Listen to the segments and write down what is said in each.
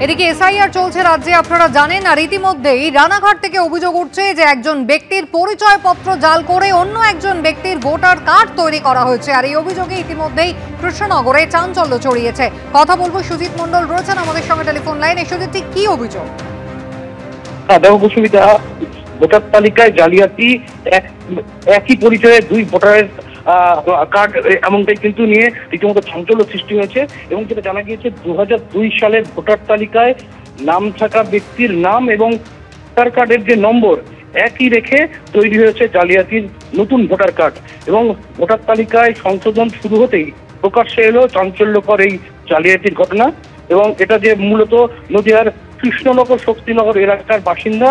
এদিকে এসআইআর চলছে রাজ্যে, আপনারা জানেন। আর ইতিমধ্যেই রানাঘাট থেকে অভিযোগ উঠছে যে একজন ব্যক্তির পরিচয়পত্র জাল করে অন্য একজন ব্যক্তির ভোটার কার্ড তৈরি করা হয়েছে। আর এই অভিযোগে ইতিমধ্যেই কৃষ্ণনগরে চাঞ্চল্য ছড়িয়েছে। কথা বলবো, সুজিত মণ্ডল রয়েছেন আমাদের সঙ্গে টেলিফোন লাইনে। সুজিত, ঠিক কি অভিযোগ? দেখো কুসুমিতা, ভোটার তালিকায় জালিয়াতি, একই পরিচয়ে দুই ভোটারের কার্ড, এমনটাই কিন্তু নিয়ে রীতিমতো চাঞ্চল্য সৃষ্টি হয়েছে। এবং যেটা জানা গিয়েছে 2002 সালের ভোটার তালিকায় নাম থাকা ব্যক্তির নাম এবং ভোটার কার্ডের যে নম্বর একই রেখে তৈরি হয়েছে জালিয়াতির নতুন ভোটার কার্ড। এবং ভোটার তালিকায় সংশোধন শুরু হতেই প্রকাশ্যে এলো চাঞ্চল্যকর এই জালিয়াতির ঘটনা। এবং এটা যে মূলত নদিয়ার কৃষ্ণনগর শক্তিনগর এলাকার বাসিন্দা,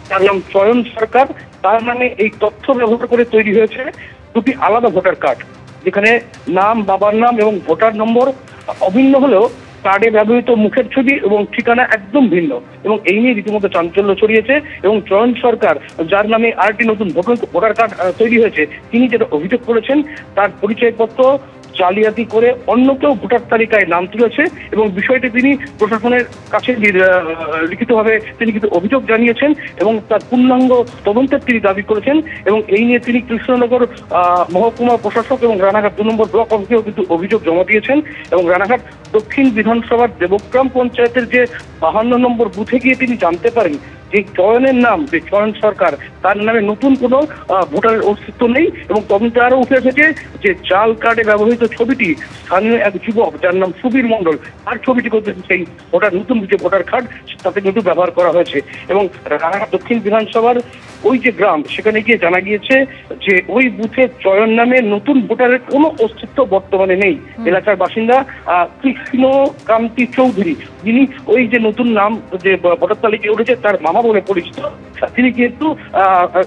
তার নাম চয়ন সরকার, তার নামে এই তথ্য ব্যবহার করে তৈরি হয়েছে দুটি আলাদা ভোটার কার্ড, যেখানে নাম, বাবার নাম এবং ভোটার নম্বর অভিন্ন হলেও কার্ডে ব্যবহৃত মুখের ছবি এবং ঠিকানা একদম ভিন্ন। এবং এই নিয়ে রীতিমতো চাঞ্চল্য ছড়িয়েছে। এবং চয়ন সরকার, যার নামে আরেকটি নতুন ভোটার কার্ড তৈরি হয়েছে, তিনি যেটা অভিযোগ করেছেন তার পরিচয়পত্র জালিয়াতি করে অন্য কেউ ভোটার তালিকায় নাম তুলেছে। এবং বিষয়টি তিনি প্রশাসনের কাছে লিখিতভাবে তিনি কিন্তু অভিযোগ জানিয়েছেন এবং তার পূর্ণাঙ্গ তদন্তের তিনি দাবি করেছেন। এবং এই নিয়ে তিনি কৃষ্ণনগর মহকুমা প্রশাসক এবং রানাঘাট 2 নম্বর ব্লক অফিসেও কিন্তু অভিযোগ জমা দিয়েছেন। এবং রানাঘাট দক্ষিণ বিধানসভার দেবগ্রাম পঞ্চায়েতের যে 52 নম্বর বুথে গিয়ে তিনি জানতে পারেন যে চয়নের নাম, যে চয়ন সরকার, তার নামে নতুন কোনো ভোটারের অস্তিত্ব নেই। এবং তদন্তে আরও উঠে এসেছে যে জাল কার্ডে ব্যবহৃত ছবিটি স্থানীয় এক যুবক, যার নাম সুবীর মণ্ডল, তার ছবিটি করতে সেই নতুন যে ভোটার কার্ড তাতে কিন্তু ব্যবহার করা হয়েছে। এবং রানাঘাট দক্ষিণ বিধানসভার ওই যে গ্রাম, সেখানে গিয়ে জানা গিয়েছে যে ওই বুথে চয়ন নামে নতুন ভোটারের কোনো অস্তিত্ব বর্তমানে নেই। এলাকার বাসিন্দা কৃষ্ণকান্তি চৌধুরী, যিনি ওই যে নতুন নাম যে ভোটার তালিকায় উঠেছে তার মামা বলে পরিচিত, তিনি কিন্তু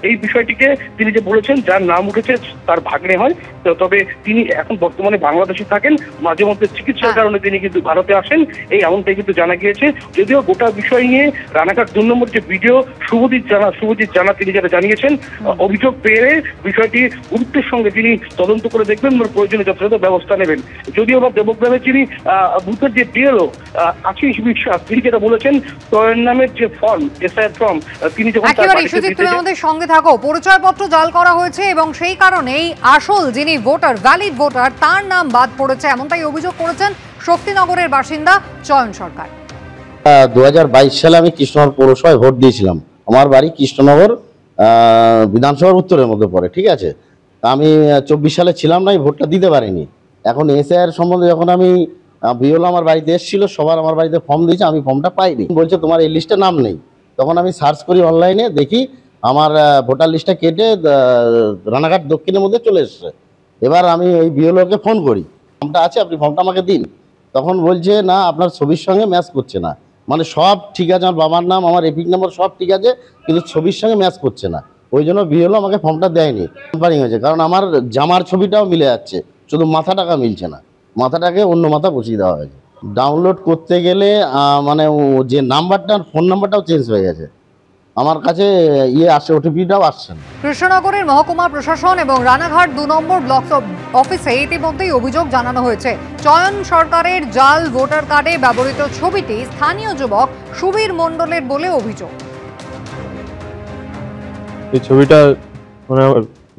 এই বিষয়টিকে তিনি যে বলেছেন যার নাম উঠেছে তার ভাগ্নে হয়, তবে তিনি এখন বর্তমানে বাংলাদেশে থাকেন, মাঝে মধ্যে চিকিৎসার কারণে তিনি কিন্তু ভারতে আসেন, এই এমনটাই কিন্তু জানা গিয়েছে। যদিও গোটা বিষয় নিয়ে রানাঘাট 2 নম্বর যে ভিডিও শুভজিৎ জানা তিনি যেটা জানিয়েছেন, অভিযোগ পেয়ে বিষয়টি গুরুত্বের সঙ্গে তিনি তদন্ত করে দেখবেন এবং প্রয়োজনীয় যথাযথ ব্যবস্থা নেবেন। যদিও বা দেবগ্রামে তিনি বুথের যে বিএলও আশিস বিশ্বাস, তিনি যেটা বলেছেন চয়ন নামের যে ফর্ম, এসআইআর ফর্ম, তিনি যখন আমাদের সঙ্গে থাকো, পরিচয়পত্র জাল করা হয়েছে এবং সেই কারণেই আসল যিনি ভোটার, ভ্যালিড ভোটার, তার নাম বাদ পড়েছে, এমনটাই অভিযোগ করেছেন শক্তিনগরের বাসিন্দা চয়ন সরকার। 2022 সালে আমি কৃষ্ণনগর পৌরসভায় ভোট দিয়েছিলাম। আমার বাড়ি কৃষ্ণনগর বিধানসভার উত্তরের মধ্যে পড়ে, ঠিক আছে। আমি 24 সালে ছিলাম না, ভোটটা দিতে পারিনি। এখন এসআইআর সম্বন্ধে যখন আমি বিওলো আমার বাড়িতে এসেছিল, সবার আমার বাড়িতে ফর্ম দিয়েছে, আমি ফর্মটা পাইনি, বলছে তোমার এই লিস্টে নাম নেই। তখন আমি সার্চ করি অনলাইনে, দেখি আমার ভোটার লিস্টটা কেটে রানাঘাট দক্ষিণের মধ্যে চলে এসছে। এবার আমি ওই বিওলোকে ফোন করি, ফর্মটা আছে, আপনি ফর্মটা আমাকে দিন। তখন বলছে না, আপনার ছবির সঙ্গে ম্যাচ করছে না। মানে সব ঠিক আছে, আমার বাবার নাম, আমার এপিক নম্বর সব ঠিক আছে, কিন্তু ছবির সঙ্গে ম্যাচ করছে না। ওই জন্য বিওলো আমাকে ফর্মটা দেয়নি। টেম্পারিং হয়েছে, কারণ আমার জামার ছবিটাও মিলে যাচ্ছে, শুধু মাথাটাকা মিলছে না, মাথাটাকে অন্য মাথা বসিয়ে দেওয়া হয়েছে। ডাউনলোড করতে গেলে মানে যে নাম্বারটা, ফোন নাম্বারটাও চেঞ্জ হয়ে গেছে, আমার কাছে আসছে, ওটিপিটাও আসছে না। কৃষ্ণনগরের মহকুমা প্রশাসন এবং রানাঘাট 2 নম্বর ব্লক অফিসে ইতিমধ্যেই অভিযোগ জানানো হয়েছে। চয়ন সরকারের জাল ভোটার কার্ডে ব্যবহৃত ছবিটি স্থানীয় যুবক সুবীর মণ্ডলের বলে অভিযোগ। এই ছবিটা মানে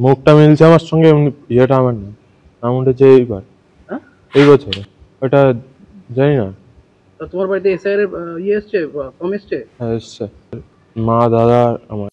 মুখটা মিলছে আমার সঙ্গে, ইয়েটা আমার নাম উঠেছে এইবার, এই বছরে, ওটা জানি না। তোমার বাড়িতে এসআইআর এর এসছে, ফর্ম এসছে? হ্যাঁ এসছে, মা, দাদা, আমার।